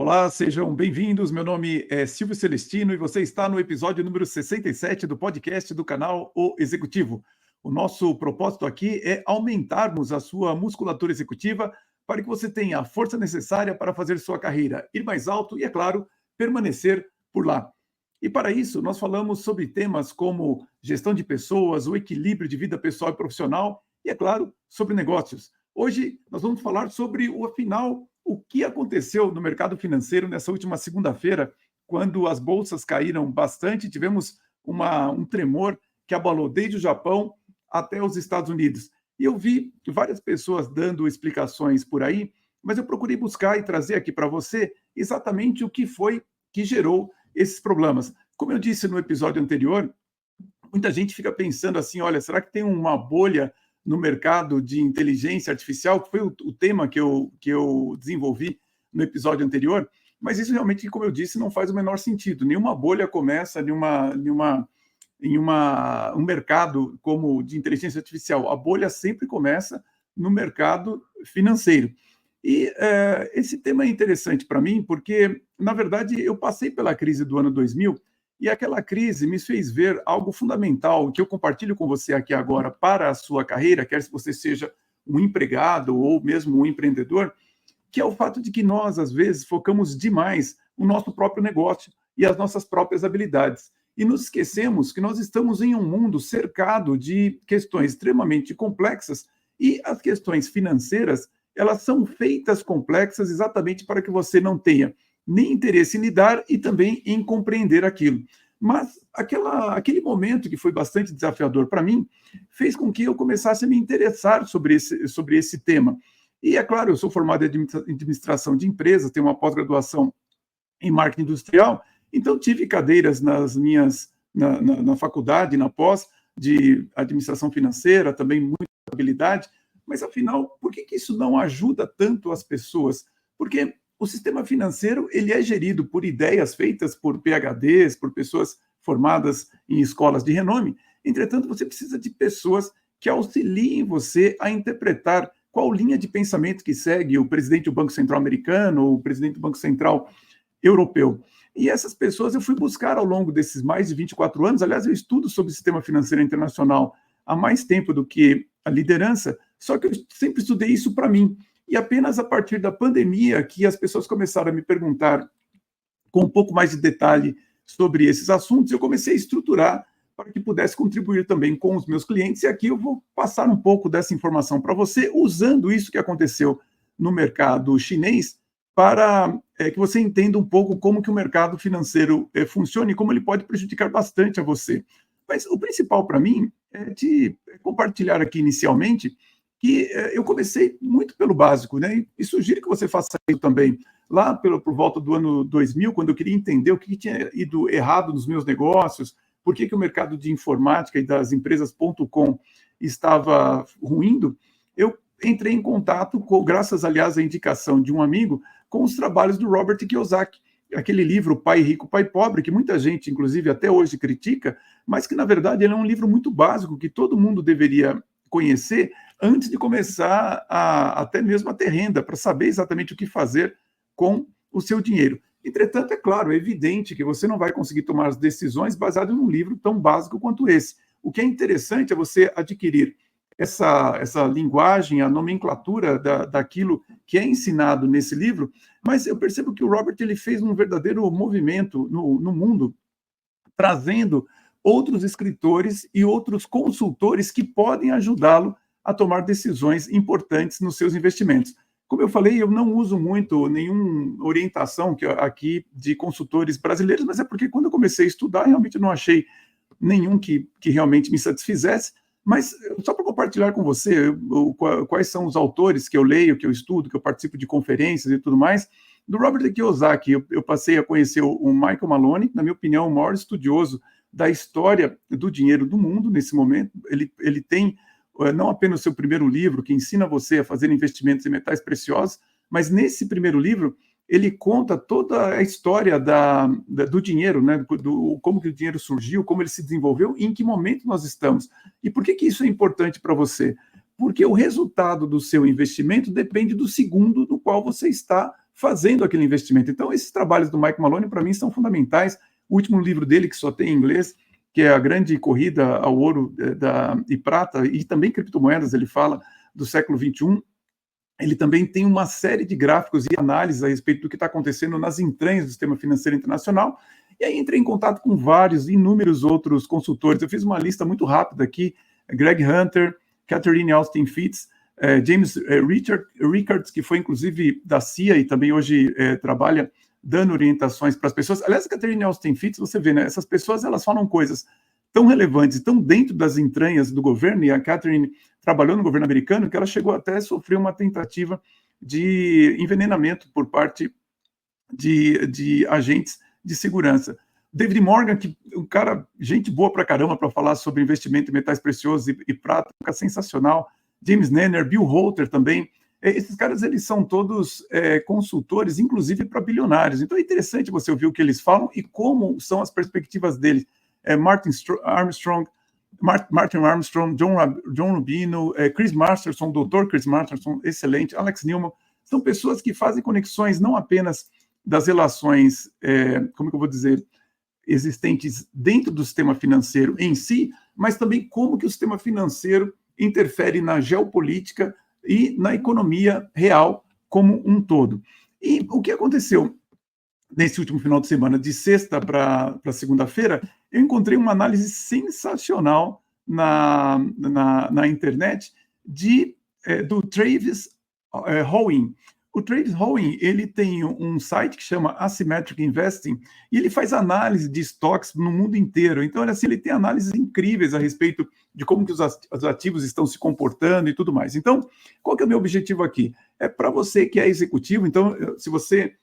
Olá, sejam bem-vindos. Meu nome é Silvio Celestino e você está no episódio número 67 do podcast do canal O Executivo. O nosso propósito aqui é aumentarmos a sua musculatura executiva para que você tenha a força necessária para fazer sua carreira ir mais alto e, é claro, permanecer por lá. E para isso, nós falamos sobre temas como gestão de pessoas, o equilíbrio de vida pessoal e profissional e, é claro, sobre negócios. Hoje nós vamos falar sobre o que aconteceu no mercado financeiro nessa última segunda-feira, quando as bolsas caíram bastante, tivemos um tremor que abalou desde o Japão até os Estados Unidos. E eu vi várias pessoas dando explicações por aí, mas eu procurei buscar e trazer aqui para você exatamente o que foi que gerou esses problemas. Como eu disse no episódio anterior, muita gente fica pensando assim, olha, será que tem uma bolha no mercado de inteligência artificial, que foi o tema que eu desenvolvi no episódio anterior, mas isso realmente, como eu disse, não faz o menor sentido. Nenhuma bolha começa um mercado como de inteligência artificial. A bolha sempre começa no mercado financeiro. E esse tema é interessante para mim, porque, na verdade, eu passei pela crise do ano 2000 e aquela crise me fez ver algo fundamental que eu compartilho com você aqui agora para a sua carreira, quer se você seja um empregado ou mesmo um empreendedor, que é o fato de que nós, às vezes, focamos demais no nosso próprio negócio e as nossas próprias habilidades. E nos esquecemos que nós estamos em um mundo cercado de questões extremamente complexas e as questões financeiras, elas são feitas complexas exatamente para que você não tenha nem interesse em lidar e também em compreender aquilo. Mas aquele momento que foi bastante desafiador para mim fez com que eu começasse a me interessar sobre esse tema. E, é claro, eu sou formado em administração de empresas, tenho uma pós-graduação em marketing industrial, então tive cadeiras na faculdade, na pós, de administração financeira, também muita habilidade, mas, afinal, por que isso não ajuda tanto as pessoas? Porque o sistema financeiro ele é gerido por ideias feitas por PhDs, por pessoas formadas em escolas de renome. Entretanto, você precisa de pessoas que auxiliem você a interpretar qual linha de pensamento que segue o presidente do Banco Central americano ou o presidente do Banco Central europeu. E essas pessoas eu fui buscar ao longo desses mais de 24 anos. Aliás, eu estudo sobre o sistema financeiro internacional há mais tempo do que a liderança, só que eu sempre estudei isso para mim. E apenas a partir da pandemia que as pessoas começaram a me perguntar com um pouco mais de detalhe sobre esses assuntos, eu comecei a estruturar para que pudesse contribuir também com os meus clientes. E aqui eu vou passar um pouco dessa informação para você, usando isso que aconteceu no mercado chinês, para que você entenda um pouco como que o mercado financeiro funciona e como ele pode prejudicar bastante a você. Mas o principal para mim é de compartilhar aqui inicialmente que eu comecei muito pelo básico, né? E sugiro que você faça isso também. Lá por volta do ano 2000, quando eu queria entender o que tinha ido errado nos meus negócios, por que o mercado de informática e das empresas.com estava ruindo, eu entrei em contato, graças, aliás, à indicação de um amigo, com os trabalhos do Robert Kiyosaki, aquele livro Pai Rico, Pai Pobre, que muita gente, inclusive, até hoje critica, mas que, na verdade, ele é um livro muito básico, que todo mundo deveria conhecer antes de começar até mesmo a ter renda, para saber exatamente o que fazer com o seu dinheiro. Entretanto, é claro, é evidente que você não vai conseguir tomar as decisões baseado num livro tão básico quanto esse. O que é interessante é você adquirir essa linguagem, a nomenclatura daquilo que é ensinado nesse livro, mas eu percebo que o Robert ele fez um verdadeiro movimento no mundo, trazendo outros escritores e outros consultores que podem ajudá-lo a tomar decisões importantes nos seus investimentos. Como eu falei, eu não uso muito nenhuma orientação aqui de consultores brasileiros, mas é porque quando eu comecei a estudar, realmente não achei nenhum que realmente me satisfizesse. Mas só para compartilhar com você quais são os autores que eu leio, que eu estudo, que eu participo de conferências e tudo mais, do Robert Kiyosaki, eu passei a conhecer o Michael Maloney, na minha opinião, o maior estudioso da história do dinheiro do mundo nesse momento. Ele tem não apenas o seu primeiro livro, que ensina você a fazer investimentos em metais preciosos, mas nesse primeiro livro, ele conta toda a história do dinheiro, né? Como que o dinheiro surgiu, como ele se desenvolveu e em que momento nós estamos. E por que isso é importante para você? Porque o resultado do seu investimento depende do segundo no qual você está fazendo aquele investimento. Então, esses trabalhos do Mike Maloney, para mim, são fundamentais. O último livro dele, que só tem em inglês, que é A Grande Corrida ao Ouro e Prata, e também criptomoedas, ele fala do século XXI, ele também tem uma série de gráficos e análises a respeito do que está acontecendo nas entranhas do sistema financeiro internacional. E aí entrei em contato com inúmeros outros consultores. Eu fiz uma lista muito rápida aqui: Greg Hunter, Catherine Austin Fitts, James Rickards, que foi inclusive da CIA e também hoje trabalha dando orientações para as pessoas. Aliás, a Catherine Austin Fitts, você vê, né? Essas pessoas, elas falam coisas tão relevantes, tão dentro das entranhas do governo, e a Catherine trabalhou no governo americano, que ela chegou até a sofrer uma tentativa de envenenamento por parte de agentes de segurança. David Morgan, que um cara, gente boa pra caramba para falar sobre investimento em metais preciosos e prata, sensacional. James Nenner, Bill Holter também. Esses caras, eles são todos consultores, inclusive para bilionários. Então é interessante você ouvir o que eles falam e como são as perspectivas deles. Martin Armstrong, John Rubino, Chris Masterson, Dr. Chris Masterson, excelente, Alex Newman. São pessoas que fazem conexões não apenas das relações, como que eu vou dizer, existentes dentro do sistema financeiro em si, mas também como que o sistema financeiro interfere na geopolítica e na economia real como um todo. E o que aconteceu nesse último final de semana, de sexta para segunda-feira, eu encontrei uma análise sensacional na internet do Travis Howing. O Travis Howing, ele tem um site que chama Asymmetric Investing e ele faz análise de estoques no mundo inteiro. Então, assim, ele tem análises incríveis a respeito de como que os ativos estão se comportando e tudo mais. Então, qual que é o meu objetivo aqui? É para você que é executivo. Então, se você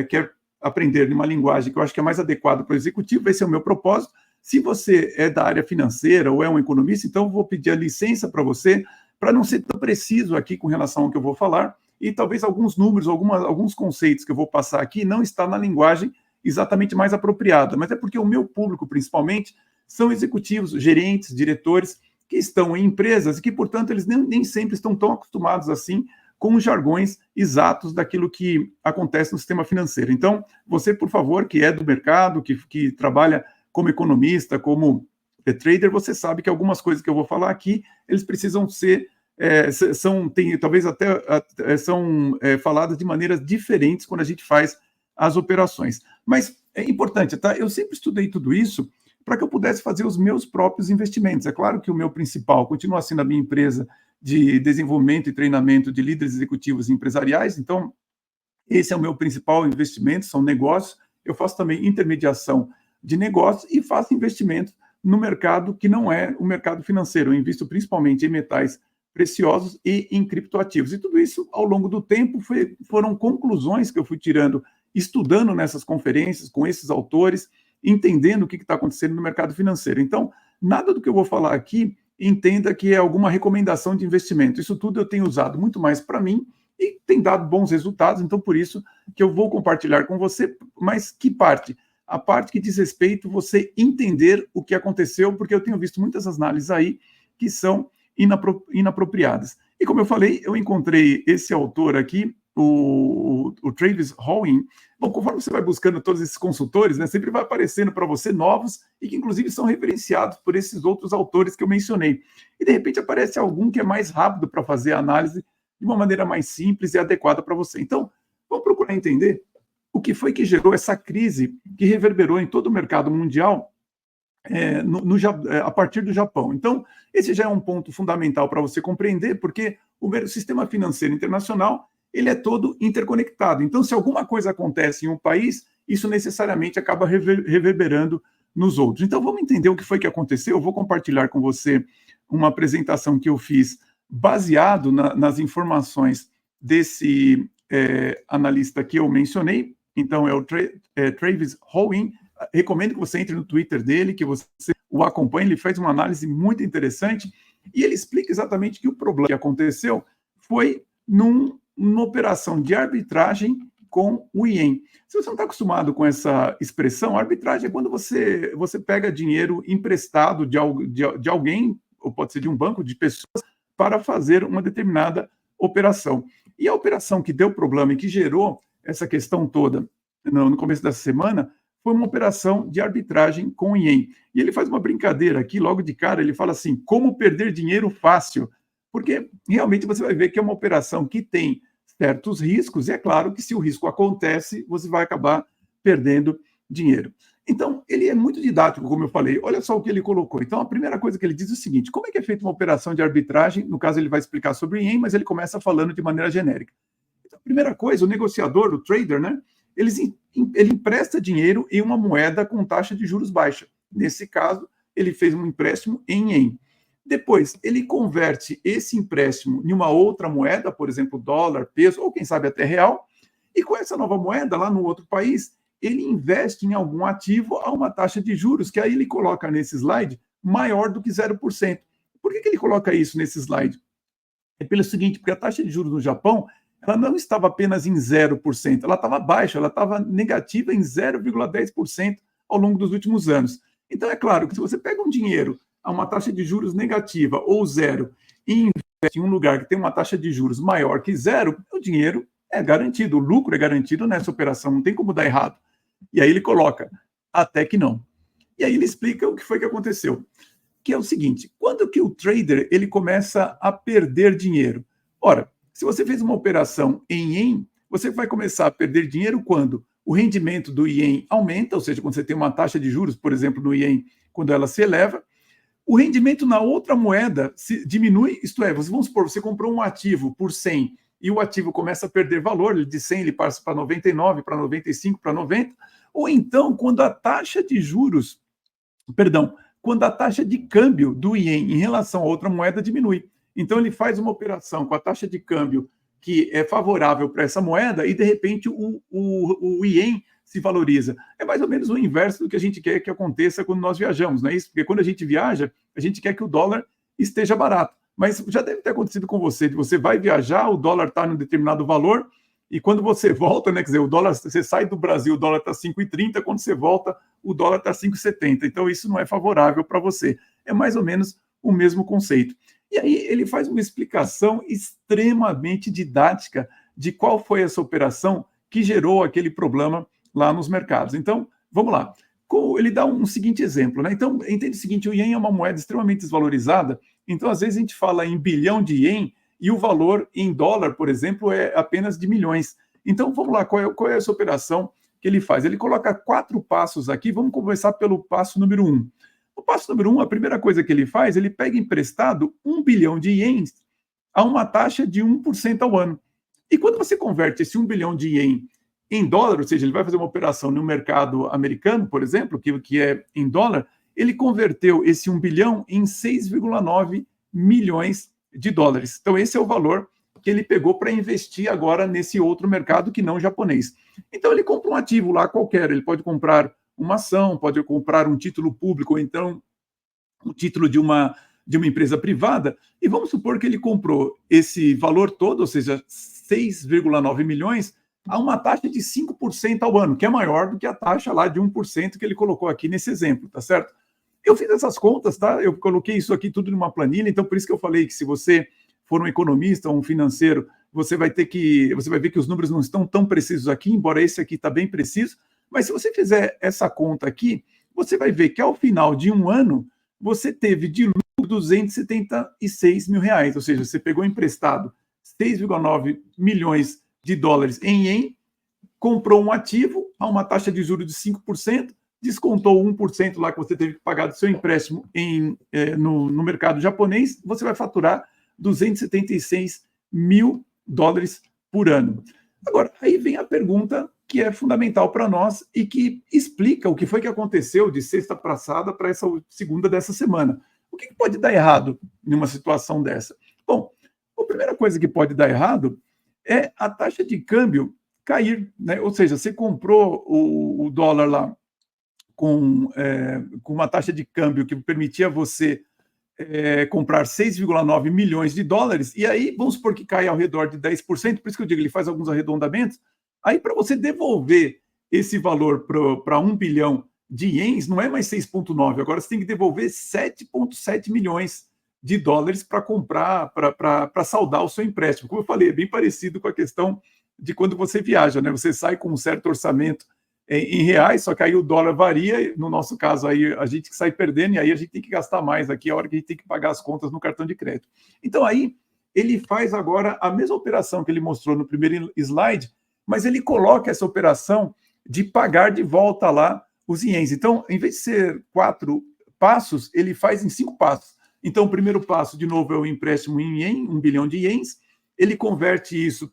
quer aprender numa linguagem que eu acho que é mais adequada para o executivo, esse é o meu propósito. Se você é da área financeira ou é um economista, então eu vou pedir a licença para você, para não ser tão preciso aqui com relação ao que eu vou falar, e talvez alguns números, alguns conceitos que eu vou passar aqui não está na linguagem exatamente mais apropriada, mas é porque o meu público, principalmente, são executivos, gerentes, diretores, que estão em empresas e que, portanto, eles nem sempre estão tão acostumados assim com os jargões exatos daquilo que acontece no sistema financeiro. Então, você, por favor, que é do mercado, que trabalha como economista, como trader, você sabe que algumas coisas que eu vou falar aqui, eles precisam ser, talvez até são faladas de maneiras diferentes quando a gente faz as operações. Mas é importante, tá? Eu sempre estudei tudo isso para que eu pudesse fazer os meus próprios investimentos. É claro que o meu principal continua sendo a minha empresa de desenvolvimento e treinamento de líderes executivos e empresariais. Então, esse é o meu principal investimento, são negócios. Eu faço também intermediação de negócios e faço investimento no mercado que não é o mercado financeiro. Eu invisto principalmente em metais preciosos e em criptoativos. E tudo isso, ao longo do tempo, foram conclusões que eu fui tirando, estudando nessas conferências, com esses autores, entendendo o que está acontecendo no mercado financeiro. Então, nada do que eu vou falar aqui, entenda que é alguma recomendação de investimento. Isso tudo eu tenho usado muito mais para mim e tem dado bons resultados, então por isso que eu vou compartilhar com você. Mas que parte? A parte que diz respeito a você entender o que aconteceu, porque eu tenho visto muitas análises aí que são inapropriadas. E como eu falei, eu encontrei esse autor aqui, o Travis Howing. Bom, conforme você vai buscando todos esses consultores, né, sempre vai aparecendo para você novos e que inclusive são referenciados por esses outros autores que eu mencionei. E de repente aparece algum que é mais rápido para fazer a análise de uma maneira mais simples e adequada para você. Então, vamos procurar entender o que foi que gerou essa crise que reverberou em todo o mercado mundial a partir do Japão. Então, esse já é um ponto fundamental para você compreender, porque o sistema financeiro internacional ele é todo interconectado. Então, se alguma coisa acontece em um país, isso necessariamente acaba reverberando nos outros. Então, vamos entender o que foi que aconteceu. Eu vou compartilhar com você uma apresentação que eu fiz baseado nas informações desse analista que eu mencionei. Então, é o Travis Howing. Recomendo que você entre no Twitter dele, que você o acompanhe. Ele fez uma análise muito interessante e ele explica exatamente que o problema que aconteceu foi numa operação de arbitragem com o ien. Se você não está acostumado com essa expressão, arbitragem é quando você pega dinheiro emprestado de alguém, ou pode ser de um banco, de pessoas, para fazer uma determinada operação. E a operação que deu problema e que gerou essa questão toda no começo dessa semana foi uma operação de arbitragem com o Ien. E ele faz uma brincadeira aqui, logo de cara, ele fala assim, como perder dinheiro fácil, porque realmente você vai ver que é uma operação que tem certos riscos, e é claro que se o risco acontece, você vai acabar perdendo dinheiro. Então, ele é muito didático, como eu falei. Olha só o que ele colocou. Então, a primeira coisa que ele diz é o seguinte, como é que é feita uma operação de arbitragem? No caso, ele vai explicar sobre o Ien, mas ele começa falando de maneira genérica. Então, a primeira coisa, o negociador, o trader, né? Ele empresta dinheiro em uma moeda com taxa de juros baixa. Nesse caso, ele fez um empréstimo em Ien. Depois, ele converte esse empréstimo em uma outra moeda, por exemplo, dólar, peso, ou quem sabe até real, e com essa nova moeda, lá no outro país, ele investe em algum ativo a uma taxa de juros, que aí ele coloca nesse slide maior do que 0%. Por que ele coloca isso nesse slide? É pelo seguinte, porque a taxa de juros no Japão, ela não estava apenas em 0%, ela estava baixa, ela estava negativa em 0,10% ao longo dos últimos anos. Então, é claro que se você pega um dinheiro a uma taxa de juros negativa ou zero e investe em um lugar que tem uma taxa de juros maior que zero, o dinheiro é garantido, o lucro é garantido nessa operação, não tem como dar errado. E aí ele coloca, até que não. E aí ele explica o que foi que aconteceu. Que é o seguinte, quando que o trader ele começa a perder dinheiro? Ora, se você fez uma operação em Ien, você vai começar a perder dinheiro quando o rendimento do Ien aumenta, ou seja, quando você tem uma taxa de juros, por exemplo, no Ien, quando ela se eleva, o rendimento na outra moeda se diminui, isto é, vamos supor, você comprou um ativo por 100 e o ativo começa a perder valor, de 100 ele passa para 99, para 95, para 90, ou então quando a taxa de juros, quando a taxa de câmbio do Ien em relação a outra moeda diminui. Então ele faz uma operação com a taxa de câmbio que é favorável para essa moeda e de repente o Ien se valoriza. É mais ou menos o inverso do que a gente quer que aconteça quando nós viajamos, não é isso? Porque quando a gente viaja, a gente quer que o dólar esteja barato. Mas já deve ter acontecido com você, de você vai viajar, o dólar está em um determinado valor, e quando você volta, né, quer dizer, o dólar, você sai do Brasil, o dólar está 5,30, quando você volta, o dólar está 5,70. Então, isso não é favorável para você. É mais ou menos o mesmo conceito. E aí ele faz uma explicação extremamente didática de qual foi essa operação que gerou aquele problema lá nos mercados. Então, vamos lá. Ele dá um seguinte exemplo, né? Então, entende o seguinte, o Ien é uma moeda extremamente desvalorizada, então, às vezes, a gente fala em bilhão de Ien e o valor em dólar, por exemplo, é apenas de milhões. Então, vamos lá, qual é essa operação que ele faz? Ele coloca 4 passos aqui, vamos começar pelo passo número 1. O passo número 1, a primeira coisa que ele faz, ele pega emprestado 1 bilhão de ienes a uma taxa de 1% ao ano. E quando você converte esse 1 bilhão de ien em dólar, ou seja, ele vai fazer uma operação no mercado americano, por exemplo, que é em dólar, ele converteu esse 1 bilhão em 6,9 milhões de dólares. Então, esse é o valor que ele pegou para investir agora nesse outro mercado que não japonês. Então, ele compra um ativo lá qualquer, ele pode comprar uma ação, pode comprar um título público, ou então um título de uma empresa privada, e vamos supor que ele comprou esse valor todo, ou seja, 6,9 milhões, a uma taxa de 5% ao ano, que é maior do que a taxa lá de 1% que ele colocou aqui nesse exemplo, tá certo? Eu fiz essas contas, tá? Eu coloquei isso aqui tudo numa planilha, então por isso que eu falei que se você for um economista ou um financeiro, você vai ver que os números não estão tão precisos aqui, embora esse aqui está bem preciso, mas se você fizer essa conta aqui, você vai ver que ao final de um ano, você teve de lucro 276 mil reais, ou seja, você pegou emprestado 6,9 milhões de dólares em ien, comprou um ativo a uma taxa de juros de 5%, descontou 1% lá que você teve que pagar do seu empréstimo no mercado japonês, você vai faturar 276 mil dólares por ano. Agora, aí vem a pergunta que é fundamental para nós e que explica o que foi que aconteceu de sexta passada para essa segunda dessa semana. O que pode dar errado numa situação dessa? Bom, a primeira coisa que pode dar errado é a taxa de câmbio cair, né? Ou seja, você comprou o dólar lá com uma taxa de câmbio que permitia você comprar 6,9 milhões de dólares, e aí vamos supor que cai ao redor de 10%, por isso que eu digo, ele faz alguns arredondamentos, aí para você devolver esse valor para 1 bilhão de ienes, não é mais 6,9, agora você tem que devolver 7,7 milhões de dólares para comprar, para saldar o seu empréstimo. Como eu falei, é bem parecido com a questão de quando você viaja, né? Você sai com um certo orçamento em reais, só que aí o dólar varia, no nosso caso aí a gente sai perdendo e aí a gente tem que gastar mais aqui, a hora que a gente tem que pagar as contas no cartão de crédito. Então aí ele faz agora a mesma operação que ele mostrou no primeiro slide, mas ele coloca essa operação de pagar de volta lá os ienes. Então, em vez de ser 4 passos, ele faz em 5 passos. Então, o primeiro passo, de novo, é o empréstimo em ien, 1 bilhão de ienes, ele converte isso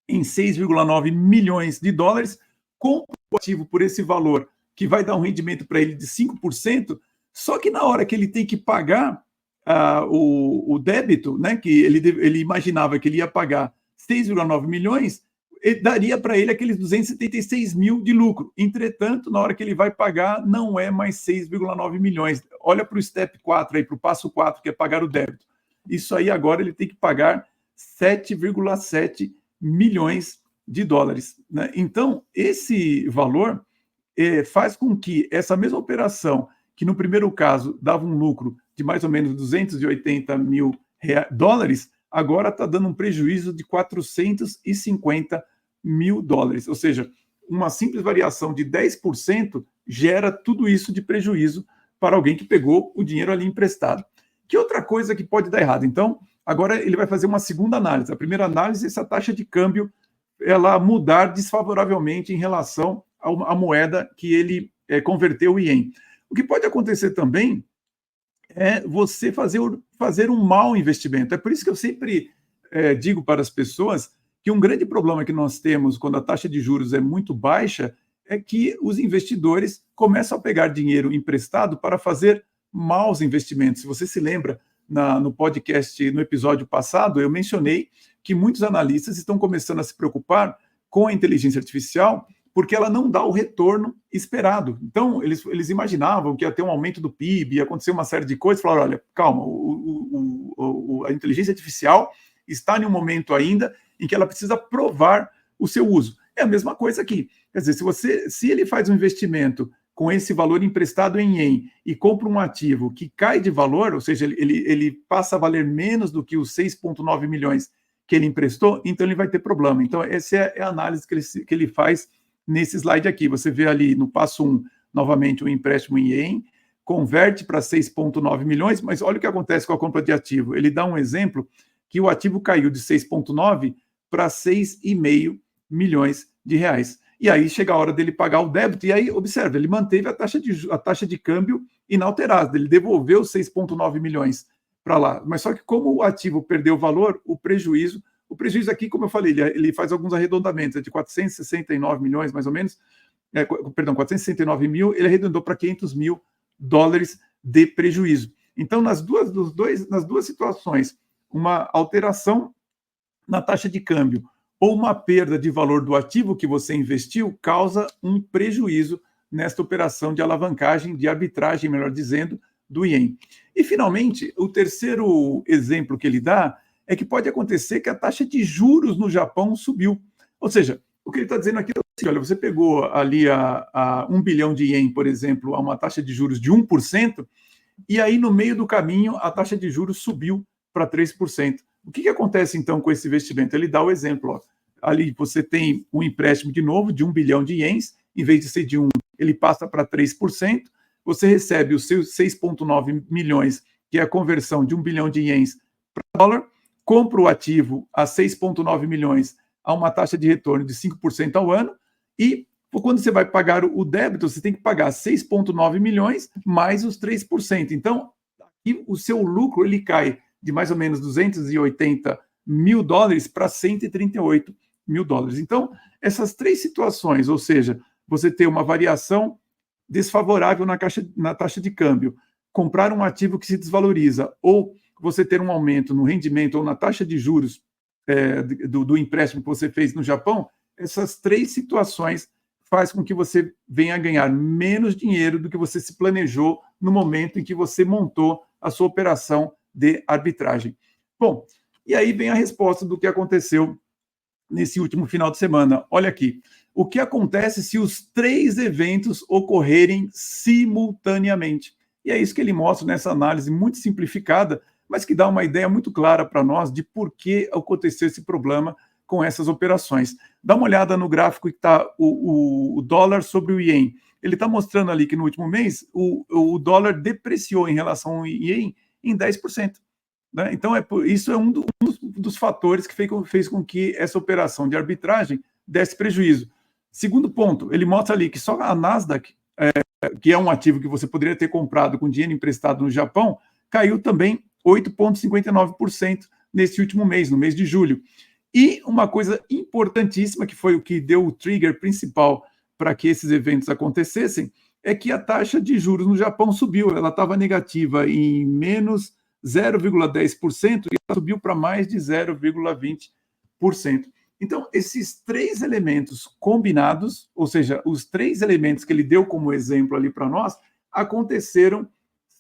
em 6,9 milhões de dólares, compra o ativo por esse valor, que vai dar um rendimento para ele de 5%, só que na hora que ele tem que pagar o débito, né, que ele imaginava que ele ia pagar 6,9 milhões, daria para ele aqueles 276 mil de lucro. Entretanto, na hora que ele vai pagar, não é mais 6,9 milhões. Olha para o step 4, para o passo 4, que é pagar o débito. Isso aí agora ele tem que pagar 7,7 milhões de dólares. Né? Então, esse valor faz com que essa mesma operação, que no primeiro caso dava um lucro de mais ou menos 280 mil dólares, agora está dando um prejuízo de 450 mil dólares. Ou seja, uma simples variação de 10% gera tudo isso de prejuízo para alguém que pegou o dinheiro ali emprestado. Que outra coisa que pode dar errado? Então, agora ele vai fazer uma segunda análise. A primeira análise é essa taxa de câmbio ela mudar desfavoravelmente em relação à moeda que ele converteu o ien. O que pode acontecer também é você fazer um mau investimento. É por isso que eu sempre digo para as pessoas que um grande problema que nós temos quando a taxa de juros é muito baixa é que os investidores começam a pegar dinheiro emprestado para fazer maus investimentos. Se você se lembra, no podcast, no episódio passado, eu mencionei que muitos analistas estão começando a se preocupar com a inteligência artificial porque ela não dá o retorno esperado. Então, eles imaginavam que ia ter um aumento do PIB, ia acontecer uma série de coisas, falaram, olha, calma, a inteligência artificial está em um momento ainda em que ela precisa provar o seu uso. É a mesma coisa aqui. Quer dizer, se ele faz um investimento com esse valor emprestado em ien e compra um ativo que cai de valor, ou seja, ele passa a valer menos do que os 6,9 milhões que ele emprestou, então ele vai ter problema. Então, essa é a análise que ele faz nesse slide aqui. Você vê ali no passo 1, novamente, o empréstimo em ien, converte para 6,9 milhões, mas olha o que acontece com a compra de ativo. Ele dá um exemplo que o ativo caiu de 6,9 para 6,5 milhões de reais. E aí chega a hora dele pagar o débito, e aí, observa, ele manteve a taxa de câmbio inalterada, ele devolveu 6,9 milhões para lá. Mas só que como o ativo perdeu valor, o prejuízo aqui, como eu falei, ele faz alguns arredondamentos, de 469 milhões, mais ou menos, 469 mil, ele arredondou para 500 mil dólares de prejuízo. Então, nas duas situações, uma alteração na taxa de câmbio ou uma perda de valor do ativo que você investiu causa um prejuízo nesta operação de alavancagem, de arbitragem, melhor dizendo, do ien. E, finalmente, o terceiro exemplo que ele dá é que pode acontecer que a taxa de juros no Japão subiu. Ou seja, o que ele está dizendo aqui é assim, olha, você pegou ali a 1 bilhão de ien, por exemplo, a uma taxa de juros de 1%, e aí, no meio do caminho, a taxa de juros subiu para 3%. O que acontece, então, com esse investimento? Ele dá o exemplo. Ó. Ali você tem um empréstimo, de novo, de 1 bilhão de ienes. Em vez de ser de 1, ele passa para 3%. Você recebe os seus 6,9 milhões, que é a conversão de 1 bilhão de ienes para dólar. Compra o ativo a 6,9 milhões a uma taxa de retorno de 5% ao ano. E quando você vai pagar o débito, você tem que pagar 6,9 milhões mais os 3%. Então, aqui o seu lucro ele cai de mais ou menos 280 mil dólares para 138 mil dólares. Então, essas três situações, ou seja, você ter uma variação desfavorável na taxa de câmbio, comprar um ativo que se desvaloriza, ou você ter um aumento no rendimento ou na taxa de juros do empréstimo que você fez no Japão, essas três situações faz com que você venha a ganhar menos dinheiro do que você se planejou no momento em que você montou a sua operação de arbitragem. Bom, e aí vem a resposta do que aconteceu nesse último final de semana. Olha aqui, o que acontece se os 3 eventos ocorrerem simultaneamente? E é isso que ele mostra nessa análise muito simplificada, mas que dá uma ideia muito clara para nós de por que aconteceu esse problema com essas operações. Dá uma olhada no gráfico que está o dólar sobre o ien. Ele está mostrando ali que no último mês o dólar depreciou em relação ao ien em 10%. Né? Então, isso é um dos fatores que fez com que essa operação de arbitragem desse prejuízo. Segundo ponto, ele mostra ali que só a Nasdaq, que é um ativo que você poderia ter comprado com dinheiro emprestado no Japão, caiu também 8,59% nesse último mês, no mês de julho. E uma coisa importantíssima, que foi o que deu o trigger principal para que esses eventos acontecessem, é que a taxa de juros no Japão subiu. Ela estava negativa em menos 0,10% e ela subiu para mais de 0,20%. Então, esses três elementos combinados, ou seja, os três elementos que ele deu como exemplo ali para nós, aconteceram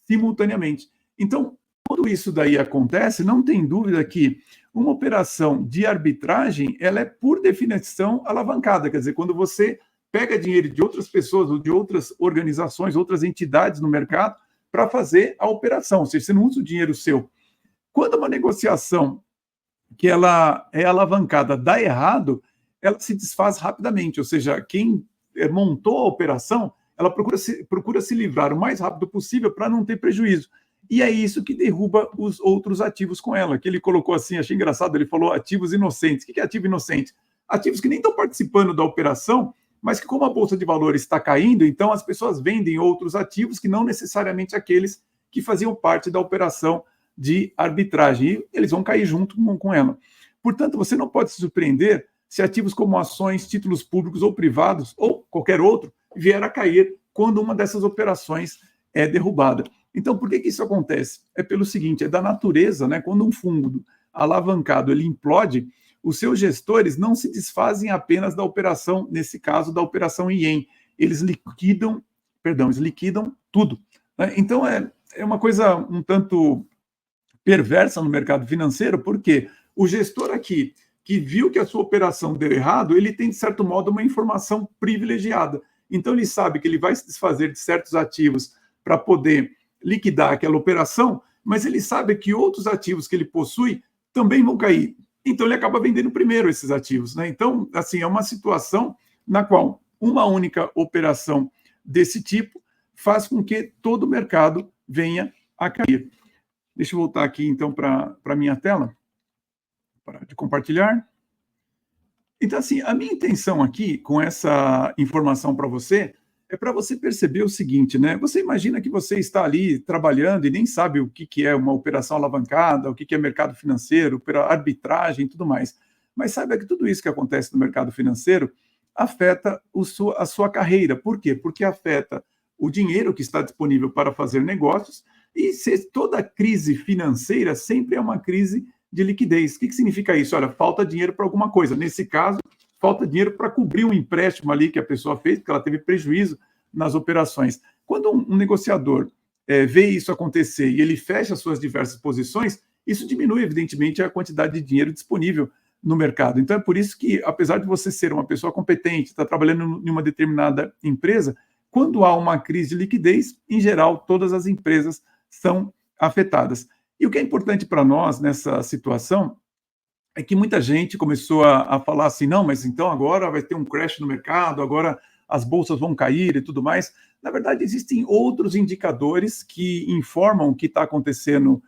simultaneamente. Então, quando isso daí acontece, não tem dúvida que uma operação de arbitragem, ela é, por definição, alavancada. Quer dizer, quando você pega dinheiro de outras pessoas ou de outras organizações, outras entidades no mercado, para fazer a operação, ou seja, você não usa o dinheiro seu. Quando uma negociação que ela é alavancada dá errado, ela se desfaz rapidamente, ou seja, quem montou a operação, ela procura se livrar o mais rápido possível para não ter prejuízo. E é isso que derruba os outros ativos com ela, que ele colocou assim, achei engraçado, ele falou ativos inocentes. O que é ativo inocente? Ativos que nem estão participando da operação, mas que como a Bolsa de Valores está caindo, então as pessoas vendem outros ativos que não necessariamente aqueles que faziam parte da operação de arbitragem, e eles vão cair junto com ela. Portanto, você não pode se surpreender se ativos como ações, títulos públicos ou privados, ou qualquer outro, vier a cair quando uma dessas operações é derrubada. Então, por que isso acontece? É pelo seguinte, é da natureza, né? Quando um fundo alavancado ele implode, os seus gestores não se desfazem apenas da operação, nesse caso, da operação ien. Eles liquidam tudo. Né? Então, é uma coisa um tanto perversa no mercado financeiro, porque o gestor aqui, que viu que a sua operação deu errado, ele tem, de certo modo, uma informação privilegiada. Então, ele sabe que ele vai se desfazer de certos ativos para poder liquidar aquela operação, mas ele sabe que outros ativos que ele possui também vão cair. Então, ele acaba vendendo primeiro esses ativos. Né? Então, assim, é uma situação na qual uma única operação desse tipo faz com que todo o mercado venha a cair. Deixa eu voltar aqui, então, para a minha tela, parar de compartilhar. Então, assim, a minha intenção aqui, com essa informação para você, é para você perceber o seguinte, né? Você imagina que você está ali trabalhando e nem sabe o que é uma operação alavancada, o que é mercado financeiro, arbitragem e tudo mais. Mas saiba que tudo isso que acontece no mercado financeiro afeta a sua carreira. Por quê? Porque afeta o dinheiro que está disponível para fazer negócios, e toda crise financeira sempre é uma crise de liquidez. O que significa isso? Olha, falta dinheiro para alguma coisa. Nesse caso, falta dinheiro para cobrir um empréstimo ali que a pessoa fez, porque ela teve prejuízo nas operações. Quando um negociador vê isso acontecer e ele fecha suas diversas posições, isso diminui, evidentemente, a quantidade de dinheiro disponível no mercado. Então, é por isso que, apesar de você ser uma pessoa competente, estar trabalhando em uma determinada empresa, quando há uma crise de liquidez, em geral, todas as empresas são afetadas. E o que é importante para nós nessa situação é que muita gente começou a falar assim, não, mas então agora vai ter um crash no mercado, agora as bolsas vão cair e tudo mais. Na verdade, existem outros indicadores que informam o que está acontecendo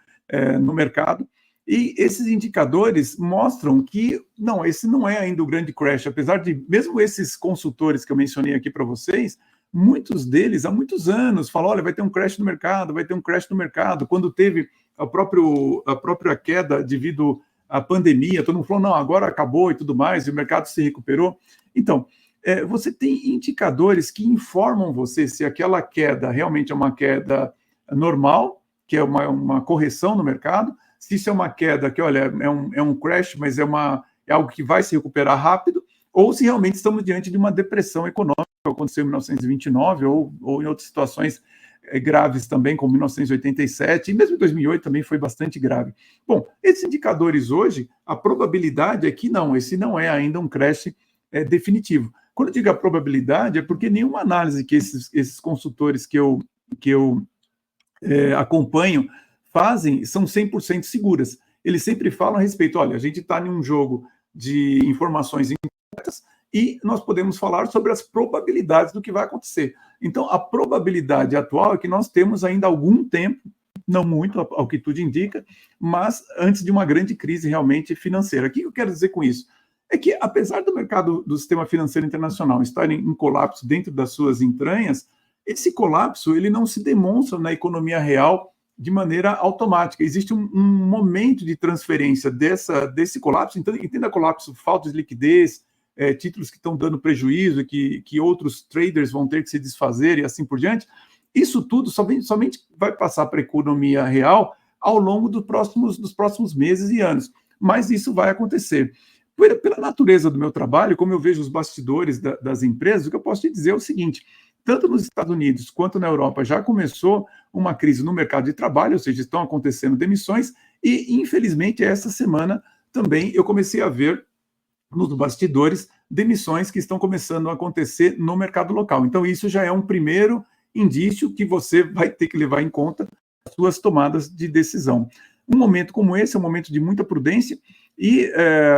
no mercado, e esses indicadores mostram que, não, esse não é ainda o grande crash, apesar de, mesmo esses consultores que eu mencionei aqui para vocês, muitos deles, há muitos anos, falam, olha, vai ter um crash no mercado, vai ter um crash no mercado. Quando teve a própria queda devido à pandemia, todo mundo falou, não, agora acabou e tudo mais, e o mercado se recuperou. Então, você tem indicadores que informam você se aquela queda realmente é uma queda normal, que é uma correção no mercado, se isso é uma queda que, olha, é um crash, mas é algo que vai se recuperar rápido, ou se realmente estamos diante de uma depressão econômica, que aconteceu em 1929, ou em outras situações graves também, como 1987, e mesmo em 2008 também foi bastante grave. Bom, esses indicadores hoje, a probabilidade é que não, esse não é ainda um crash definitivo. Quando eu digo a probabilidade, é porque nenhuma análise que esses consultores que eu acompanho fazem são 100% seguras. Eles sempre falam a respeito, olha, a gente está em um jogo de informações incorretas, e nós podemos falar sobre as probabilidades do que vai acontecer. Então, a probabilidade atual é que nós temos ainda algum tempo, não muito, ao que tudo indica, mas antes de uma grande crise realmente financeira. O que eu quero dizer com isso? É que, apesar do mercado do sistema financeiro internacional estar em colapso dentro das suas entranhas, esse colapso ele não se demonstra na economia real de maneira automática. Existe um momento de transferência desse colapso. Então, entenda colapso, falta de liquidez, títulos que estão dando prejuízo, que outros traders vão ter que se desfazer e assim por diante. Isso tudo somente vai passar para a economia real ao longo dos próximos meses e anos. Mas isso vai acontecer. Pela natureza do meu trabalho, como eu vejo os bastidores das empresas, o que eu posso te dizer é o seguinte: tanto nos Estados Unidos quanto na Europa já começou uma crise no mercado de trabalho, ou seja, estão acontecendo demissões, e infelizmente essa semana também eu comecei a ver nos bastidores demissões que estão começando a acontecer no mercado local. Então isso já é um primeiro indício que você vai ter que levar em conta as suas tomadas de decisão. Um momento como esse é um momento de muita prudência, e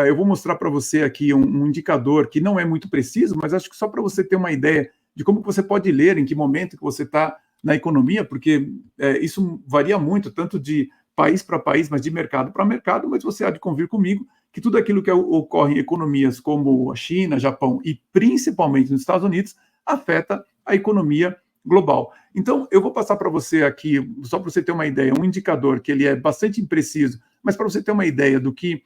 eu vou mostrar para você aqui um indicador que não é muito preciso, mas acho que só para você ter uma ideia de como você pode ler, em que momento que você está na economia, porque isso varia muito, tanto de país para país, mas de mercado para mercado, mas você há de convir comigo que tudo aquilo que ocorre em economias como a China, Japão e principalmente nos Estados Unidos, afeta a economia global. Então, eu vou passar para você aqui, só para você ter uma ideia, um indicador que ele é bastante impreciso, mas para você ter uma ideia do que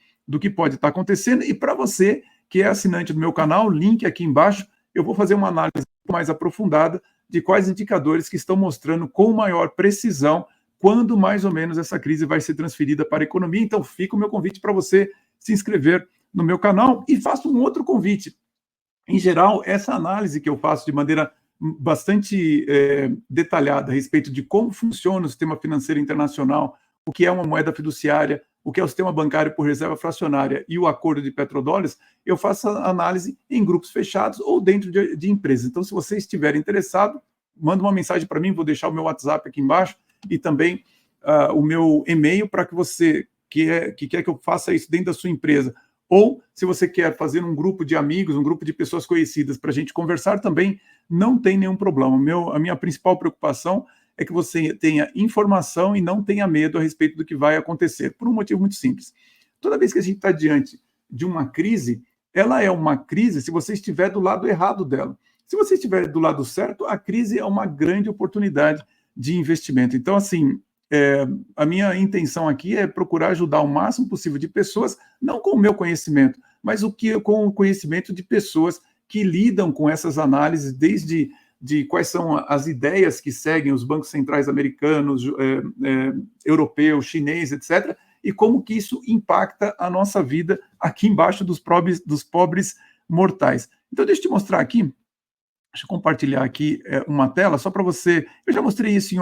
pode estar acontecendo, e para você que é assinante do meu canal, link aqui embaixo, eu vou fazer uma análise mais aprofundada de quais indicadores que estão mostrando com maior precisão quando mais ou menos essa crise vai ser transferida para a economia. Então, fica o meu convite para você se inscrever no meu canal, e faço um outro convite. Em geral, essa análise que eu faço de maneira bastante detalhada a respeito de como funciona o sistema financeiro internacional, o que é uma moeda fiduciária, o que é o sistema bancário por reserva fracionária e o acordo de petrodólares, eu faço a análise em grupos fechados ou dentro de empresas. Então, se você estiver interessado, manda uma mensagem para mim, vou deixar o meu WhatsApp aqui embaixo e também o meu e-mail para que você que quer que eu faça isso dentro da sua empresa. Ou, se você quer fazer um grupo de amigos, um grupo de pessoas conhecidas para a gente conversar também, não tem nenhum problema. A minha principal preocupação é que você tenha informação e não tenha medo a respeito do que vai acontecer, por um motivo muito simples. Toda vez que a gente está diante de uma crise, ela é uma crise se você estiver do lado errado dela. Se você estiver do lado certo, a crise é uma grande oportunidade de investimento. Então, assim, a minha intenção aqui é procurar ajudar o máximo possível de pessoas, não com o meu conhecimento, mas com o conhecimento de pessoas que lidam com essas análises, desde quais são as ideias que seguem os bancos centrais americanos, europeus, chineses, etc., e como que isso impacta a nossa vida aqui embaixo dos pobres mortais. Então, deixa eu te mostrar aqui, deixa eu compartilhar aqui uma tela, só para você... Eu já mostrei isso em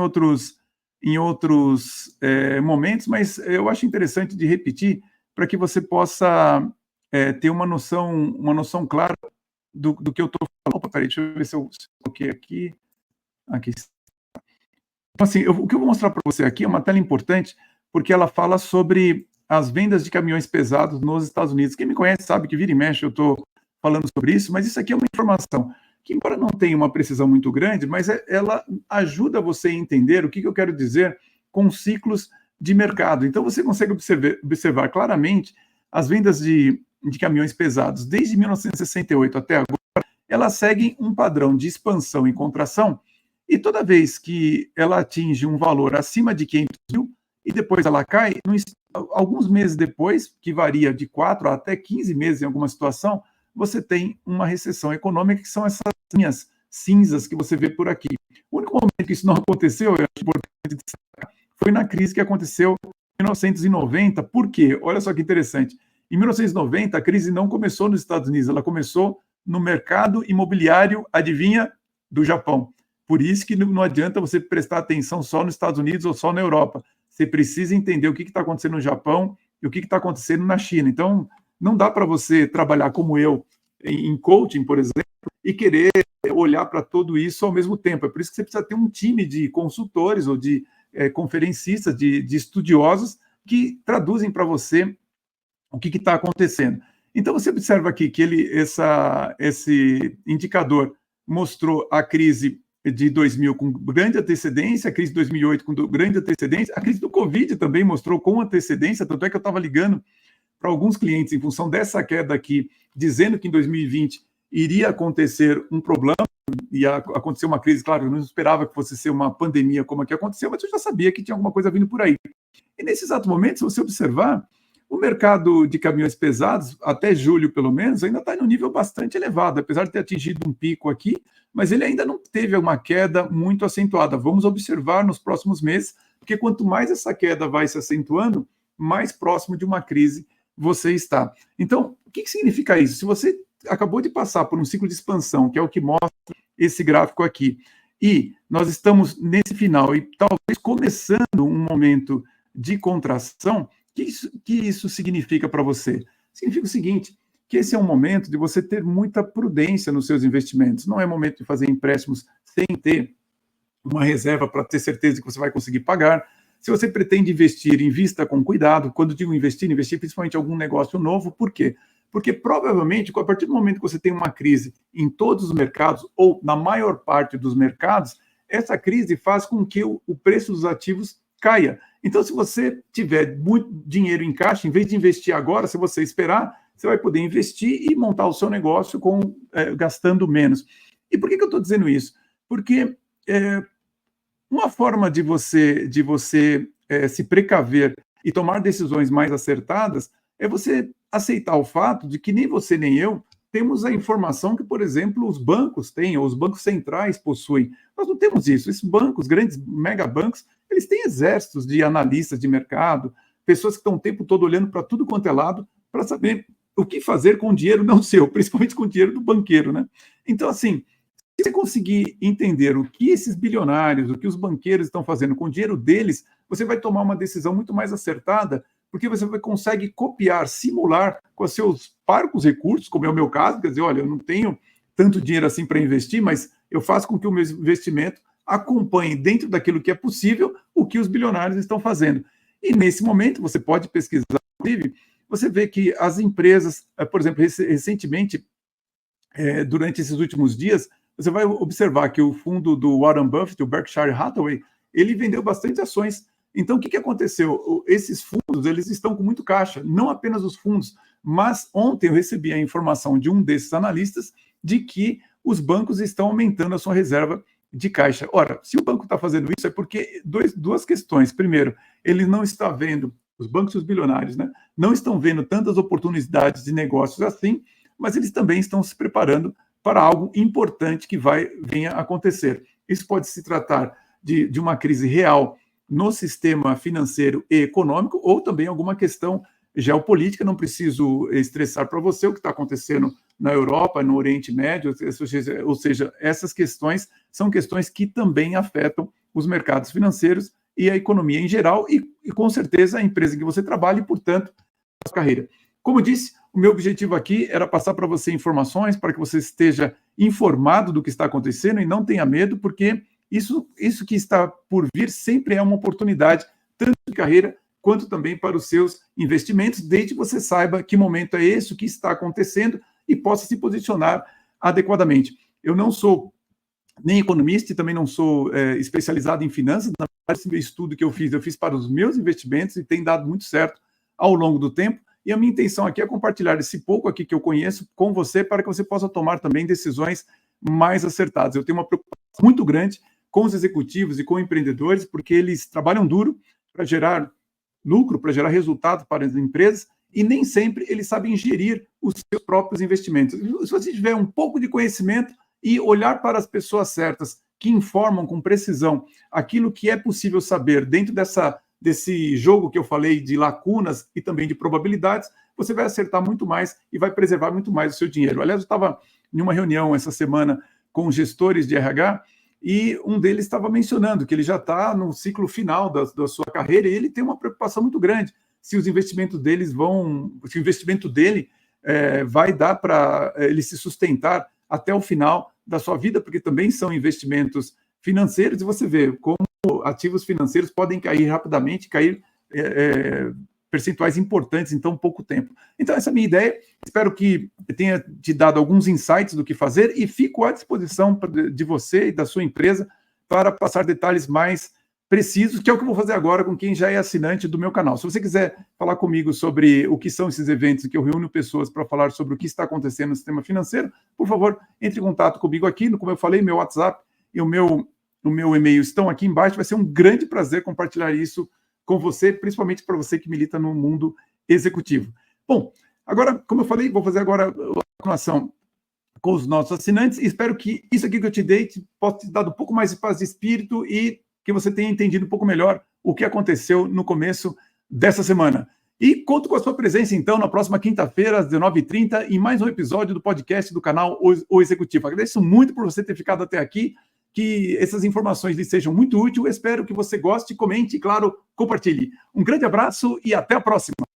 outros momentos, mas eu acho interessante de repetir para que você possa ter uma noção clara do que eu estou falando. Opa, peraí, deixa eu ver se eu coloquei aqui. Aqui. Então, assim, o que eu vou mostrar para você aqui é uma tela importante, porque ela fala sobre as vendas de caminhões pesados nos Estados Unidos. Quem me conhece sabe que vira e mexe eu estou falando sobre isso, mas isso aqui é uma informação que, embora não tenha uma precisão muito grande, mas ela ajuda você a entender o que eu quero dizer com ciclos de mercado. Então, você consegue observar claramente as vendas de caminhões pesados desde 1968 até agora, elas seguem um padrão de expansão e contração, e toda vez que ela atinge um valor acima de 500 mil, e depois ela cai, alguns meses depois, que varia de 4 até 15 meses em alguma situação, você tem uma recessão econômica, que são essas linhas cinzas que você vê por aqui. O único momento que isso não aconteceu, eu acho importante destacar, foi na crise que aconteceu em 1990. Por quê? Olha só que interessante. Em 1990, a crise não começou nos Estados Unidos, ela começou no mercado imobiliário, adivinha, do Japão. Por isso que não adianta você prestar atenção só nos Estados Unidos ou só na Europa. Você precisa entender o que está acontecendo no Japão e o que está acontecendo na China. Então, não dá para você trabalhar como eu em coaching, por exemplo, e querer olhar para tudo isso ao mesmo tempo. É por isso que você precisa ter um time de consultores ou de conferencistas, de estudiosos, que traduzem para você o que está acontecendo. Então, você observa aqui que esse indicador mostrou a crise de 2000 com grande antecedência, a crise de 2008 com grande antecedência, a crise do Covid também mostrou com antecedência, tanto é que eu estava ligando para alguns clientes em função dessa queda aqui, dizendo que em 2020 iria acontecer um problema, ia acontecer uma crise, claro, eu não esperava que fosse ser uma pandemia como a que aconteceu, mas eu já sabia que tinha alguma coisa vindo por aí. E nesse exato momento, se você observar, o mercado de caminhões pesados, até julho pelo menos, ainda está em um nível bastante elevado, apesar de ter atingido um pico aqui, mas ele ainda não teve uma queda muito acentuada. Vamos observar nos próximos meses, porque quanto mais essa queda vai se acentuando, mais próximo de uma crise você está. Então, o que significa isso? Se você acabou de passar por um ciclo de expansão, que é o que mostra esse gráfico aqui, e nós estamos nesse final e talvez começando um momento de contração, que isso significa para você? Significa o seguinte, que esse é um momento de você ter muita prudência nos seus investimentos. Não é momento de fazer empréstimos sem ter uma reserva para ter certeza que você vai conseguir pagar. Se você pretende investir, invista com cuidado. Quando digo investir principalmente em algum negócio novo. Por quê? Porque provavelmente, a partir do momento que você tem uma crise em todos os mercados, ou na maior parte dos mercados, essa crise faz com que o preço dos ativos caia. Então, se você tiver muito dinheiro em caixa, em vez de investir agora, se você esperar, você vai poder investir e montar o seu negócio gastando menos. E por que eu estou dizendo isso? Porque uma forma de você se precaver e tomar decisões mais acertadas é você aceitar o fato de que nem você nem eu temos a informação que, por exemplo, os bancos têm, ou os bancos centrais possuem. Nós não temos isso. Esses bancos, grandes megabancos, eles têm exércitos de analistas de mercado, pessoas que estão o tempo todo olhando para tudo quanto é lado para saber o que fazer com o dinheiro não seu, principalmente com o dinheiro do banqueiro, né? Então, assim, se você conseguir entender o que esses bilionários, o que os banqueiros estão fazendo com o dinheiro deles, você vai tomar uma decisão muito mais acertada, porque você consegue copiar, simular com os seus parcos recursos, como é o meu caso, quer dizer, olha, eu não tenho tanto dinheiro assim para investir, mas eu faço com que o meu investimento acompanhe dentro daquilo que é possível o que os bilionários estão fazendo. E nesse momento, você pode pesquisar, inclusive, você vê que as empresas, por exemplo, recentemente, durante esses últimos dias, você vai observar que o fundo do Warren Buffett, o Berkshire Hathaway, ele vendeu bastante ações. Então, o que aconteceu? Esses fundos, eles estão com muito caixa, não apenas os fundos, mas ontem eu recebi a informação de um desses analistas de que os bancos estão aumentando a sua reserva de caixa. Ora, se o banco está fazendo isso, é porque duas questões. Primeiro, ele não está vendo, os bancos e os bilionários, né, não estão vendo tantas oportunidades de negócios assim, mas eles também estão se preparando para algo importante que venha a acontecer. Isso pode se tratar de uma crise real no sistema financeiro e econômico, ou também alguma questão geopolítica. Não preciso estressar para você o que está acontecendo na Europa, no Oriente Médio, ou seja, essas questões são questões que também afetam os mercados financeiros e a economia em geral, e com certeza a empresa em que você trabalha e, portanto, a sua carreira. Como disse, o meu objetivo aqui era passar para você informações, para que você esteja informado do que está acontecendo e não tenha medo, porque isso que está por vir sempre é uma oportunidade, tanto de carreira quanto também para os seus investimentos, desde que você saiba que momento é esse, o que está acontecendo e possa se posicionar adequadamente. Eu não sou nem economista e também não sou especializado em finanças. Na verdade, esse estudo que eu fiz para os meus investimentos e tem dado muito certo ao longo do tempo. E a minha intenção aqui é compartilhar esse pouco aqui que eu conheço com você para que você possa tomar também decisões mais acertadas. Eu tenho uma preocupação muito grande com os executivos e com empreendedores, porque eles trabalham duro para gerar lucro, para gerar resultado para as empresas, e nem sempre eles sabem gerir os seus próprios investimentos. Se você tiver um pouco de conhecimento e olhar para as pessoas certas, que informam com precisão aquilo que é possível saber dentro desse jogo que eu falei de lacunas e também de probabilidades, você vai acertar muito mais e vai preservar muito mais o seu dinheiro. Aliás, eu estava em uma reunião essa semana com gestores de RH e um deles estava mencionando que ele já está no ciclo final da sua carreira e ele tem uma preocupação muito grande se os investimentos deles se o investimento dele vai dar para ele se sustentar até o final da sua vida, porque também são investimentos financeiros, e você vê como ativos financeiros podem cair rapidamente, cair percentuais importantes em tão pouco tempo. Então, essa é a minha ideia. Espero que tenha te dado alguns insights do que fazer e fico à disposição de você e da sua empresa para passar detalhes mais precisos, que é o que eu vou fazer agora com quem já é assinante do meu canal. Se você quiser falar comigo sobre o que são esses eventos que eu reúno pessoas para falar sobre o que está acontecendo no sistema financeiro, por favor, entre em contato comigo aqui. Como eu falei, meu WhatsApp e o meu e-mail estão aqui embaixo. Vai ser um grande prazer compartilhar isso com você, principalmente para você que milita no mundo executivo. Bom, agora, como eu falei, vou fazer agora a continuação com os nossos assinantes e espero que isso aqui que eu te dei possa te dar um pouco mais de paz de espírito e que você tenha entendido um pouco melhor o que aconteceu no começo dessa semana. E conto com a sua presença, então, na próxima quinta-feira, às 19h30, em mais um episódio do podcast do canal O Executivo. Agradeço muito por você ter ficado até aqui, que essas informações lhe sejam muito úteis. Espero que você goste, comente e, claro, compartilhe. Um grande abraço e até a próxima.